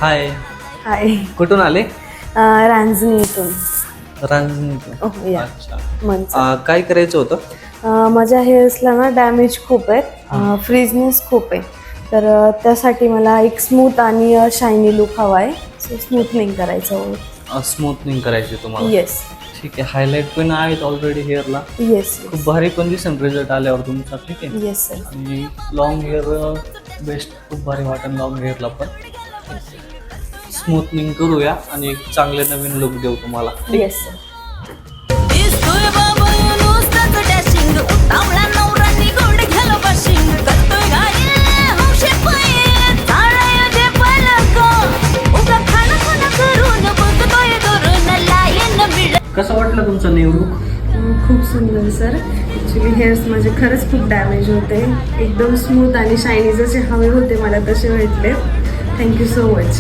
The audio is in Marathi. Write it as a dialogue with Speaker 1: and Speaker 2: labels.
Speaker 1: हाय.
Speaker 2: हाय.
Speaker 1: कुठून आले?
Speaker 2: रांजणी इथून.
Speaker 1: रांजणीतून.
Speaker 2: या
Speaker 1: अच्छा. काय करायचं होतं?
Speaker 2: माझ्या हेअर्सला ना डॅमेज खूप आहे, फ्रीजनेस खूप आहे, तर त्यासाठी मला एक स्मूथ आणि शायनी लुक हवा आहे. सो स्मूथनिंग करायचं.
Speaker 1: स्मूथनिंग करायची तुम्हाला?
Speaker 2: येस.
Speaker 1: ठीक आहे. हायलाईट पण आहेत ऑलरेडी हेअरला.
Speaker 2: येस.
Speaker 1: खूप भारी पण दिसेल रिझल्ट आल्यावर तुमचा. ठीक आहे.
Speaker 2: Yes sir.
Speaker 1: आणि लॉंग हेअर बेस्ट, खूप भारी वाटेल लॉंग हेअरला पण. स्मूथनिंग करूया आणि एक चांगले नवीन लुक देऊ तुम्हाला.
Speaker 2: Yes sir.
Speaker 1: कसं वाटलं तुमचं न्यू लुक?
Speaker 2: खूप सुंदर सर. ॲक्च्युली हेअर्स माझे खरंच खूप डॅमेज होते, एकदम स्मूथ आणि शायनी जसे हवे होते मला तसे भेटले. Thank you so much.